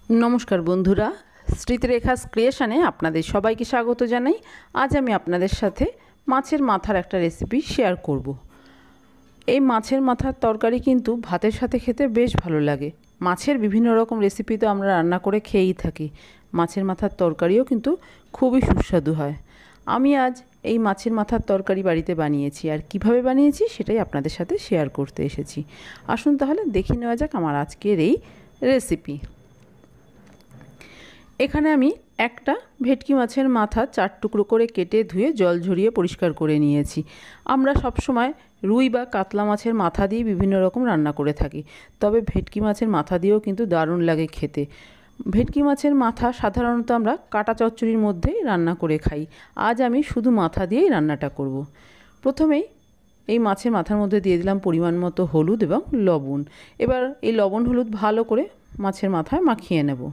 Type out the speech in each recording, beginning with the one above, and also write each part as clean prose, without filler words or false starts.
नमस्कार बंधुरा स्मृतिरेखास क्रिएशने आपनादेर सबाइके स्वागत जानाई। आज आमी आपनादेर साथे माछेर माथार एकटा रेसिपि शेयर करब। এই মাছের মাথার তরকারি কিন্তু ভাতের সাথে খেতে বেশ ভালো লাগে। মাছের বিভিন্ন রকম রেসিপি তো আমরা রান্না করে খেয়েই থাকি, মাছের মাথার তরকারিও কিন্তু খুবই সুস্বাদু হয়। আমি আজ এই মাছের মাথার তরকারি বাড়িতে বানিয়েছি, আর কিভাবে বানিয়েছি সেটাই আপনাদের সাথে শেয়ার করতে এসেছি। আসুন তাহলে দেখে নেওয়া যাক আমার আজকের এই রেসিপি। এখানে আমি একটা ভেটকি মাছের মাথা 4 টুকরো করে কেটে ধুয়ে জল ঝরিয়ে পরিষ্কার করে নিয়েছি। আমরা সব সময় রুই বা কাতলা মাছের মাথা দিয়ে বিভিন্ন রকম রান্না করে থাকি, তবে ভেটকি মাছের মাথা দিয়েও কিন্তু দারুণ লাগে খেতে। ভেটকি মাছের মাথা সাধারণত আমরা কাটা চচ্চড়ির মধ্যেই রান্না করে খাই। আজ আমি শুধু মাথা দিয়েই রান্নাটা করব। প্রথমেই এই মাছের মাথার মধ্যে দিয়ে দিলাম পরিমাণ মতো হলুদ এবং লবণ। এবার এই লবণ হলুদ ভালো করে মাছের মাথায় মাখিয়ে নেব।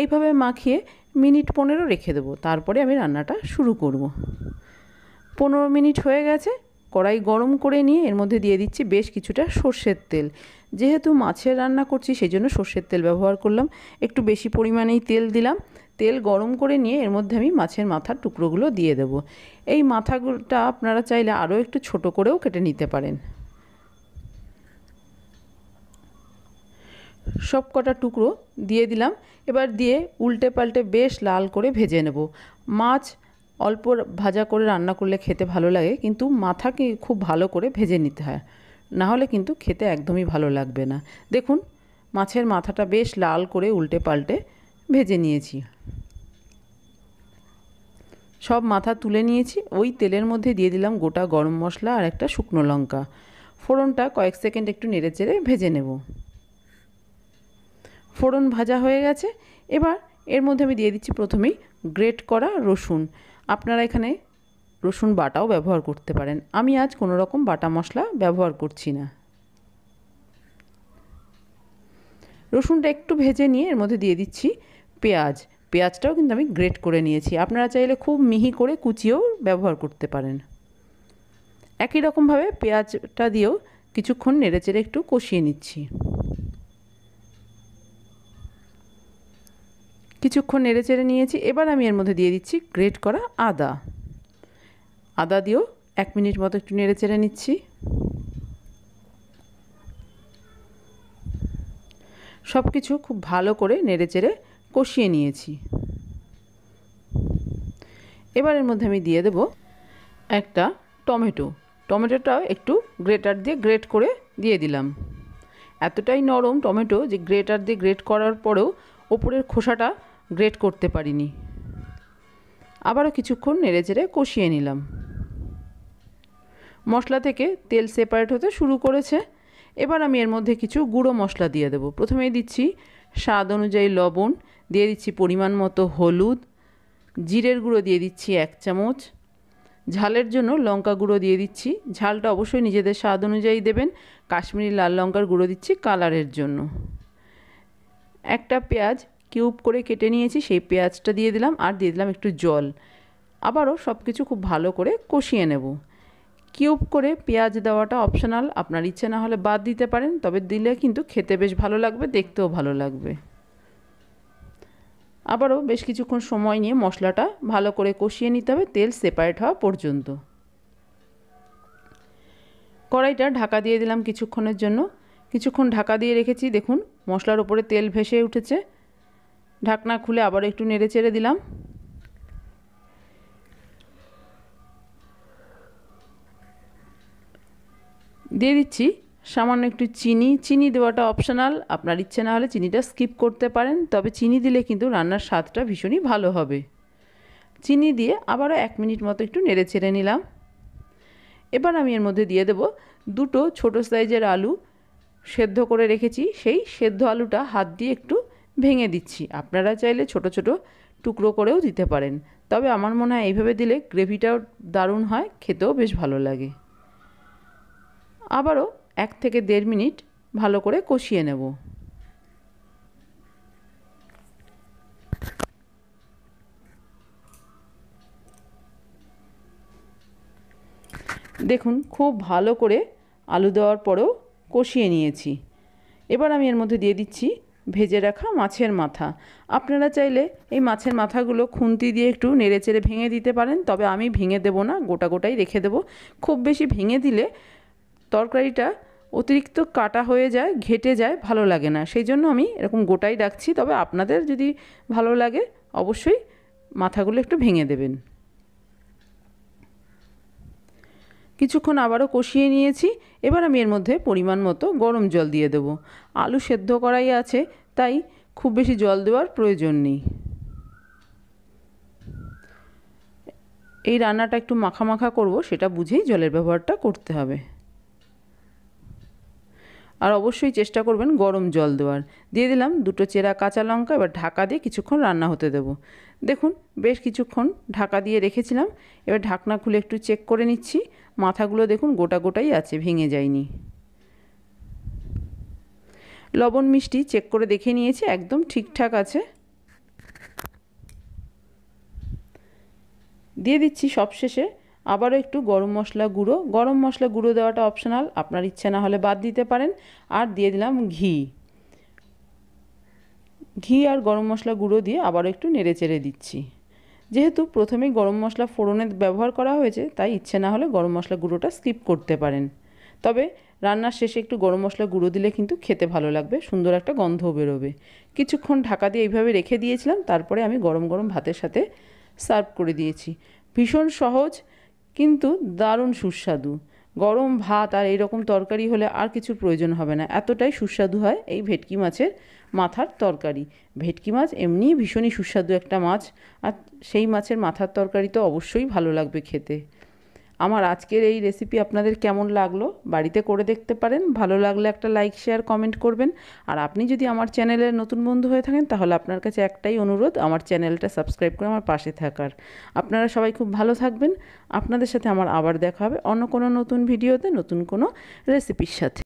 এইভাবে মাখিয়ে মিনিট 15 রেখে দেবো, তারপরে আমি রান্নাটা শুরু করব। 15 মিনিট হয়ে গেছে। কড়াই গরম করে নিয়ে এর মধ্যে দিয়ে দিচ্ছি বেশ কিছুটা সর্ষের তেল। যেহেতু মাছের রান্না করছি সেই জন্য সর্ষের তেল ব্যবহার করলাম, একটু বেশি পরিমাণেই তেল দিলাম। তেল গরম করে নিয়ে এর মধ্যে আমি মাছের মাথার টুকরোগুলো দিয়ে দেব। এই মাথাগুলোটা আপনারা চাইলে আরও একটু ছোট করেও কেটে নিতে পারেন। সব কটা টুকরো দিয়ে দিলাম। এবার দিয়ে উল্টে পাল্টে বেশ লাল করে ভেজে নেব। মাছ অল্প ভাজা করে রান্না করলে খেতে ভালো লাগে, কিন্তু মাথাকে খুব ভালো করে ভেজে নিতে হয়, না হলে কিন্তু খেতে একদমই ভালো লাগবে না। দেখুন মাছের মাথাটা বেশ লাল করে উল্টে পাল্টে ভেজে নিয়েছি। সব মাথা তুলে নিয়েছি। ওই তেলের মধ্যে দিয়ে দিলাম গোটা গরম মশলা আর একটা শুকনো লঙ্কা। ফোড়নটা কয়েক সেকেন্ড একটু নেড়ে চেড়ে ভেজে নেব। ফোড়ন ভাজা হয়ে গেছে। এবার এর মধ্যে আমি দিয়ে দিচ্ছি প্রথমেই গ্রেট করা রসুন। আপনারা এখানে রসুন বাটাও ব্যবহার করতে পারেন, আমি আজ কোনো রকম বাটা মশলা ব্যবহার করছি না। রসুনটা একটু ভেজে নিয়ে এর মধ্যে দিয়ে দিচ্ছি পেঁয়াজ। পেঁয়াজটাও কিন্তু আমি গ্রেট করে নিয়েছি, আপনারা চাইলে খুব মিহি করে কুচিয়েও ব্যবহার করতে পারেন। একই রকমভাবে পেঁয়াজটা দিয়েও কিছুক্ষণ নেড়েচেড়ে একটু কষিয়ে নিচ্ছি। কিছুক্ষণ নেড়েচেড়ে নিয়েছি। এবার আমি এর মধ্যে দিয়ে দিচ্ছি গ্রেট করা আদা। আদা দিয়েও 1 মিনিট মতো একটু নেড়েচেড়ে নিচ্ছি। সব কিছু খুব ভালো করে নেড়েচেড়ে কষিয়ে নিয়েছি। এবার এর মধ্যে আমি দিয়ে দেব একটা টমেটো। টমেটোটাও একটু গ্রেটার দিয়ে গ্রেট করে দিয়ে দিলাম। এতটাই নরম টমেটো যে গ্রেটার দিয়ে গ্রেট করার পরেও ওপরের খোসাটা গ্রেট করতে পারিনি। আবারও কিছুক্ষণ নেড়েচেড়ে কষিয়ে নিলাম। মশলা থেকে তেল সেপারেট হতে শুরু করেছে। এবার আমি এর মধ্যে কিছু গুঁড়ো মশলা দিয়ে দেব। প্রথমেই দিচ্ছি স্বাদ অনুযায়ী লবণ, দিয়ে দিচ্ছি পরিমাণ মতো হলুদ, জিরের গুঁড়ো দিয়ে দিচ্ছি 1 চামচ, ঝালের জন্য লঙ্কা গুঁড়ো দিয়ে দিচ্ছি। ঝালটা অবশ্যই নিজেদের স্বাদ অনুযায়ী দেবেন। কাশ্মীরি লাল লঙ্কার গুঁড়ো দিচ্ছি কালারের জন্য। একটা পেঁয়াজ কিউব করে কেটে নিয়েছি, সেই পেঁয়াজটা দিয়ে দিলাম, আর দিয়ে দিলাম একটু জল। আবারও সব কিছু খুব ভালো করে কষিয়ে নেব। কিউব করে পেঁয়াজ দেওয়াটা অপশনাল, আপনার ইচ্ছে না হলে বাদ দিতে পারেন, তবে দিলে কিন্তু খেতে বেশ ভালো লাগবে, দেখতেও ভালো লাগবে। আবারও বেশ কিছুক্ষণ সময় নিয়ে মশলাটা ভালো করে কষিয়ে নিতে হবে, তেল সেপারেট হওয়া পর্যন্ত। কড়াইটা ঢাকা দিয়ে দিলাম কিছুক্ষণের জন্য। কিছুক্ষণ ঢাকা দিয়ে রেখেছি। দেখুন মশলার উপরে তেল ভেসে উঠেছে। ঢাকনা খুলে আবার একটু নেড়ে চেড়ে দিলাম। দিয়ে দিচ্ছি সামান্য একটু চিনি। চিনি দেওয়াটা অপশনাল, আপনার ইচ্ছে না হলে চিনিটা স্কিপ করতে পারেন, তবে চিনি দিলে কিন্তু রান্নার স্বাদটা ভীষণই ভালো হবে। চিনি দিয়ে আবারও 1 মিনিট মতো একটু নেড়ে চেড়ে নিলাম। এবার আমি এর মধ্যে দিয়ে দেব 2টো ছোটো সাইজের আলু সেদ্ধ করে রেখেছি। সেই সেদ্ধ আলুটা হাত দিয়ে একটু ভেঙে দিচ্ছি। আপনারা চাইলে ছোট ছোট টুকরো করেও দিতে পারেন, তবে আমার মনে হয় এইভাবে দিলে গ্রেভিটাও দারুণ হয়, খেতেও বেশ ভালো লাগে। আবারও 1 থেকে 1.5 মিনিট ভালো করে কষিয়ে নেব। দেখুন খুব ভালো করে আলু দেওয়ার পরেও কষিয়ে নিয়েছি। এবার আমি এর মধ্যে দিয়ে দিচ্ছি ভেজে রাখা মাছের মাথা। আপনারা চাইলে এই মাছের মাথাগুলো খুন্তি দিয়ে একটু নেড়েচেড়ে ভেঙে দিতে পারেন, তবে আমি ভেঙে দেবো না, গোটা গোটাই রেখে দেবো। খুব বেশি ভেঙে দিলে তরকারিটা অতিরিক্ত কাটা হয়ে যায়, ঘেটে যায়, ভালো লাগে না। সেই জন্য আমি এরকম গোটাই রাখছি। তবে আপনাদের যদি ভালো লাগে অবশ্যই মাথাগুলো একটু ভেঙে দেবেন। কিছুক্ষণ আবারও কষিয়ে নিয়েছি। এবার আমি এর মধ্যে পরিমাণ মতো গরম জল দিয়ে দেবো। আলু সেদ্ধ করাই আছে, তাই খুব বেশি জল দেওয়ার প্রয়োজন নেই। এই রান্নাটা একটু মাখা মাখা করব, সেটা বুঝেই জলের ব্যবহারটা করতে হবে। আর অবশ্যই চেষ্টা করবেন গরম জল দেওয়ার। দিয়ে দিলাম 2টো চেরা কাঁচা লঙ্কা। এবার ঢাকা দিয়ে কিছুক্ষণ রান্না হতে দেবো। দেখুন বেশ কিছুক্ষণ ঢাকা দিয়ে রেখেছিলাম। এবার ঢাকনা খুলে একটু চেক করে নিচ্ছি। মাথাগুলো দেখুন গোটা গোটাই আছে, ভেঙে যায়নি। লবণ মিষ্টি চেক করে দেখে নিয়েছি, একদম ঠিকঠাক আছে। দিয়ে দিচ্ছি সবশেষে আবারও একটু গরম মশলা গুঁড়ো। গরম মশলা গুঁড়ো দেওয়াটা অপশনাল, আপনার ইচ্ছে না হলে বাদ দিতে পারেন। আর দিয়ে দিলাম ঘি আর গরম মশলা গুঁড়ো দিয়ে আবারও একটু নেড়েচেড়ে দিচ্ছি। যেহেতু প্রথমেই গরম মশলা ফোড়নে ব্যবহার করা হয়েছে, তাই ইচ্ছে না হলে গরম মশলা গুঁড়োটা স্কিপ করতে পারেন। তবে রান্নার শেষে একটু গরম মশলা গুঁড়ো দিলে কিন্তু খেতে ভালো লাগবে, সুন্দর একটা গন্ধও বেরোবে। কিছুক্ষণ ঢাকা দিয়ে এইভাবে রেখে দিয়েছিলাম, তারপরে আমি গরম গরম ভাতের সাথে সার্ভ করে দিয়েছি। ভীষণ সহজ কিন্তু দারুণ সুস্বাদু। গরম ভাত আর এইরকম তরকারি হলে আর কিছুর প্রয়োজন হবে না, এতটাই সুস্বাদু হয় এই ভেটকি মাছের মাথার তরকারি। ভেটকি মাছ এমনিই ভীষণই সুস্বাদু একটা মাছ, আর সেই মাছের মাথার তরকারি তো অবশ্যই ভালো লাগবে খেতে। আমার আজকের এই রেসিপি আপনাদের কেমন লাগলো বাড়িতে করে দেখতে পারেন। ভালো লাগলে একটা লাইক শেয়ার কমেন্ট করবেন। আর আপনি যদি আমার চ্যানেলের নতুন বন্ধু হয়ে থাকেন, তাহলে আপনার কাছে একটাই অনুরোধ, আমার চ্যানেলটা সাবস্ক্রাইব করে আমার পাশে থাকার। আপনারা সবাই খুব ভালো থাকবেন। আপনাদের সাথে আমার আবার দেখা হবে অন্য কোনো নতুন ভিডিওতে, নতুন কোনো রেসিপির সাথে।